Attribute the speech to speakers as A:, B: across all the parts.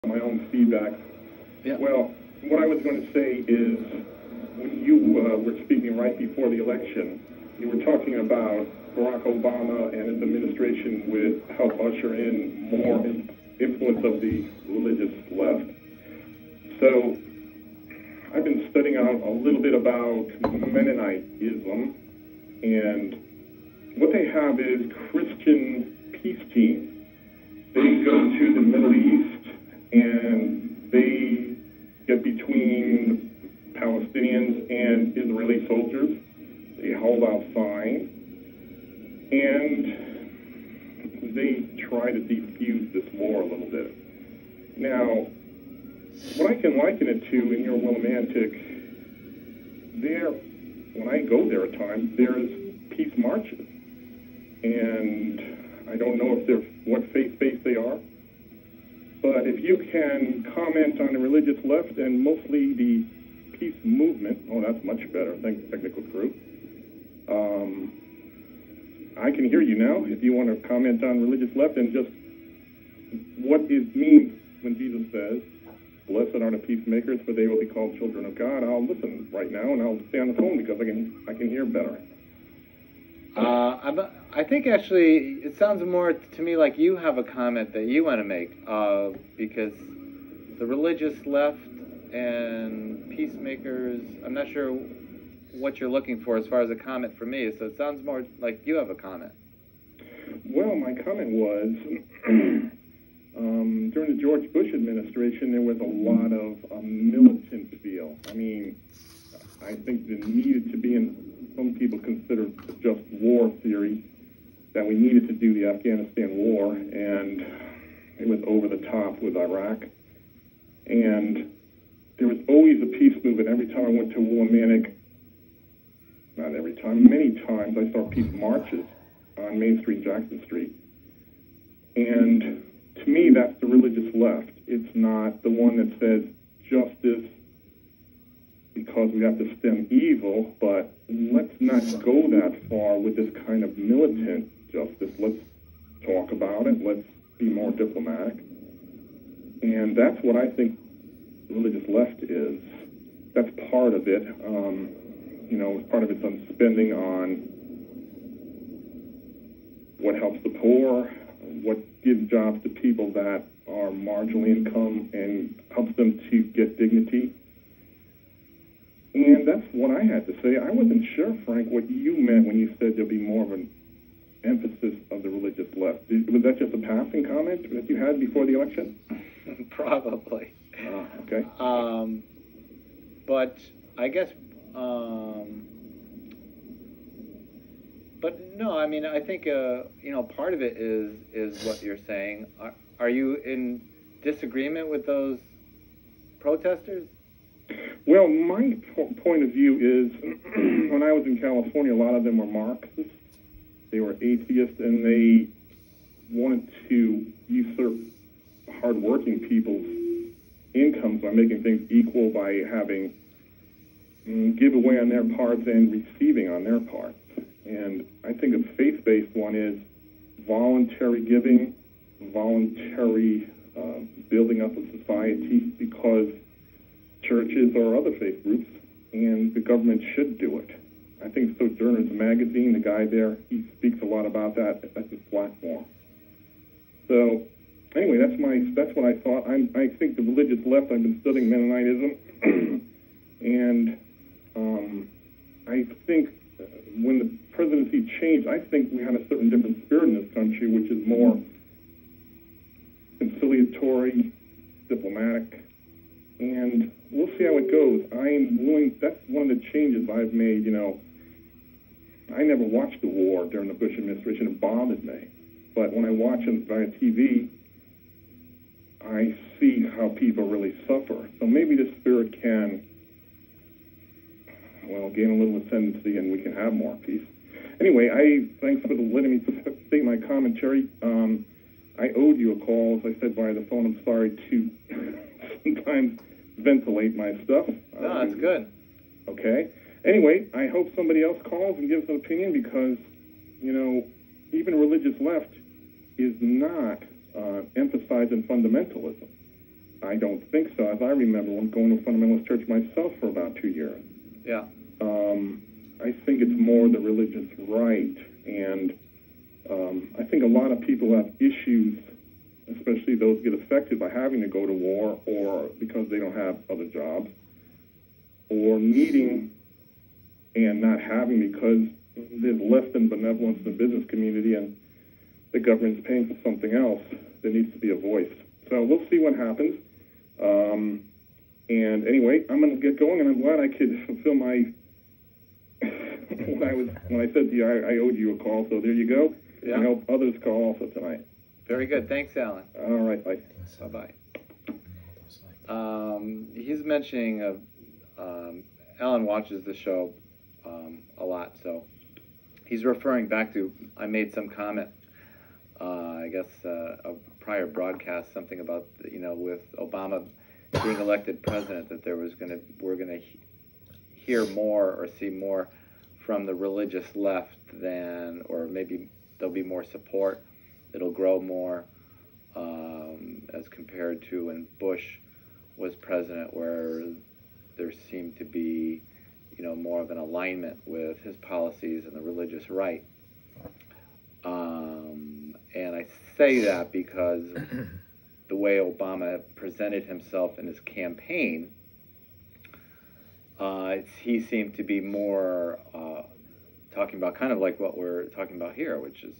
A: my own feedback.
B: Yeah.
A: Well, what I was going to say is, when you were speaking right before the election, you were talking about Barack Obama and his administration would help usher in more influence of the religious left. So I've been studying out a little bit about Mennonitism, and what they have is Christian peace teams. They go to the Middle East and they get between Palestinians and Israeli soldiers. They hold out signs and they try to defuse this war a little bit. Now, what I can liken it to in your Willimantic, when I go there at times, there's peace marches. And I don't know what faith-based they are, but if you can comment on the religious left and mostly the peace movement, oh, that's much better. Thanks, technical crew. I can hear you now. If you want to comment on religious left and just what it means when Jesus says, "Blessed are the peacemakers, for they will be called children of God," I'll listen right now, and I'll stay on the phone because I can hear better.
B: I think actually it sounds more to me like you have a comment that you want to make, because the religious left and peacemakers, I'm not sure what you're looking for as far as a comment from me, so it sounds more like you have a comment.
A: Well, my comment was, during the George Bush administration, there was a lot of militant feel. I mean, I think there needed to be, some people consider just war theory, that we needed to do the Afghanistan war, and it was over the top with Iraq. And there was always a peace movement. Every time I went to Willimantic, not every time, many times, I saw peace marches on Main Street, Jackson Street. And to me, that's the religious left. It's not the one that says justice because we have to stem evil, but let's not go that far with this kind of militant justice. Let's talk about it. Let's be more diplomatic. And that's what I think religious left is. That's part of it. Part of it's on spending on what helps the poor, what gives jobs to people that are marginal income and helps them to get dignity. And that's what I had to say. I wasn't sure, Frank, what you meant when you said there'll be more of an emphasis of the religious left. Was that just a passing comment that you had before the election?
B: Probably.
A: Okay.
B: But I guess, but no, I mean, I think, part of it is what you're saying. Are you in disagreement with those protesters?
A: Well, my point of view is, when I was in California, a lot of them were Marxists. They were atheists, and they wanted to usurp hardworking people's incomes by making things equal, by having giveaway on their parts and receiving on their parts. And I think a faith-based one is voluntary giving, voluntary building up of society, because churches or other faith groups, and the government should do it. I think Sojourners Magazine, the guy there, he speaks a lot about that. That's his platform. So, anyway, that's what I thought. I think the religious left, I've been studying Mennonitism, and I think when the presidency changed, I think we had a certain different spirit in this country, which is more conciliatory, diplomatic, and we'll see how it goes. I'm willing, that's one of the changes I've made, I never watched the war during the Bush administration. It bothered me. But when I watch it via TV, I see how people really suffer. So maybe the spirit can, gain a little ascendancy and we can have more peace. Anyway, thanks for letting me state my commentary. I owed you a call, as I said via the phone. I'm sorry to sometimes ventilate my stuff.
B: No, that's good.
A: Okay. Anyway, I hope somebody else calls and gives an opinion, because, even religious left is not emphasizing fundamentalism. I don't think so. As I remember, when going to a fundamentalist church myself for about 2 years.
B: Yeah.
A: I think it's more the religious right, and I think a lot of people have issues, especially those get affected by having to go to war or because they don't have other jobs, or needing and not having because there's less than benevolence in the business community and the government's paying for something else. There needs to be a voice. So we'll see what happens. And anyway, I'm going to get going, and I'm glad I could fulfill my when I said to you I owed you a call. So there you go.
B: Yeah.
A: I hope others call also tonight.
B: Very good. Thanks, Alan.
A: All right. Bye.
B: Bye-bye. He's mentioning Alan watches the show a lot, so he's referring back to, I made some comment, I guess a prior broadcast, something about, with Obama being elected president, that we're gonna hear more or see more from the religious left than, or maybe there'll be more support. It'll grow more as compared to when Bush was president, where there seemed to be, more of an alignment with his policies and the religious right. And I say that because the way Obama presented himself in his campaign, he seemed to be more talking about kind of like what we're talking about here, which is,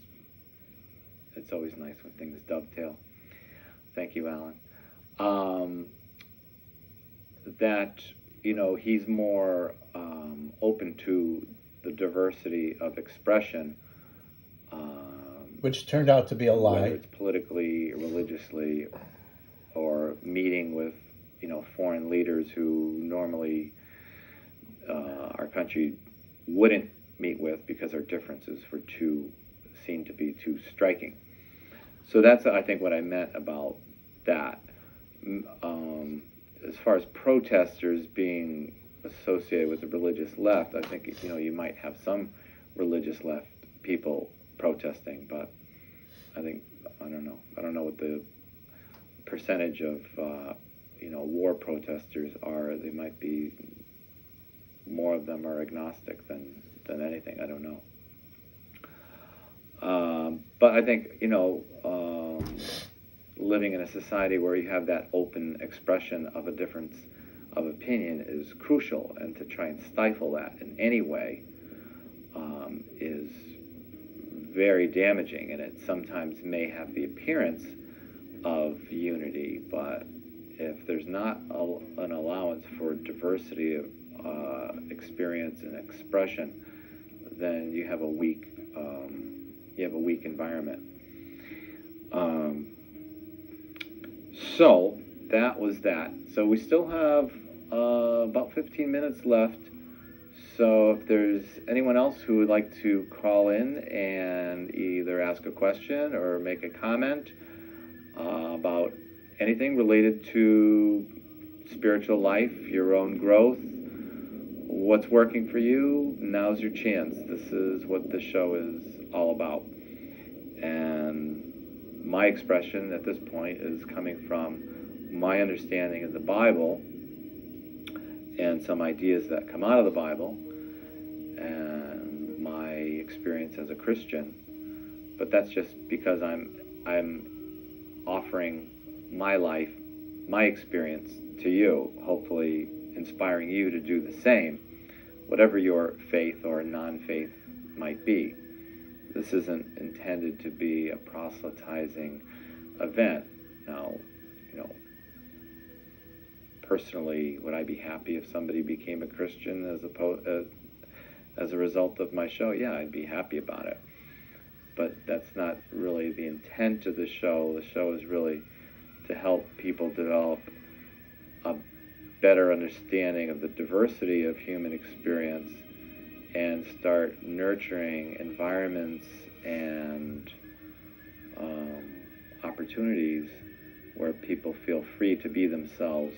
B: it's always nice when things dovetail. Thank you, Alan. That, he's more open to the diversity of expression.
C: Which turned out to be a lie.
B: Whether it's politically, religiously, or meeting with, foreign leaders who normally our country wouldn't meet with because our differences were seemed to be too striking. So that's, I think, what I meant about that. As far as protesters being associated with the religious left, I think, you might have some religious left people protesting, but I don't know what the percentage of, war protesters are. They might be, more of them are agnostic than anything. I don't know. But I think, living in a society where you have that open expression of a difference of opinion is crucial, and to try and stifle that in any way is very damaging, and it sometimes may have the appearance of unity, but if there's not an allowance for diversity of experience and expression, then you have a weak environment. So that was that. So we still have about 15 minutes left. So if there's anyone else who would like to call in and either ask a question or make a comment about anything related to spiritual life, your own growth, what's working for you, now's your chance. This is what the show is all about. And my expression at this point is coming from my understanding of the Bible and some ideas that come out of the Bible and my experience as a Christian. But that's just because I'm offering my life, my experience to you, hopefully inspiring you to do the same, whatever your faith or non-faith might be. This isn't intended to be a proselytizing event. Now, personally, would I be happy if somebody became a Christian as a result of my show? Yeah, I'd be happy about it. But that's not really the intent of the show. The show is really to help people develop a better understanding of the diversity of human experience and start nurturing environments and opportunities where people feel free to be themselves,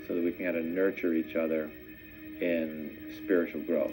B: so that we can kind of nurture each other in spiritual growth.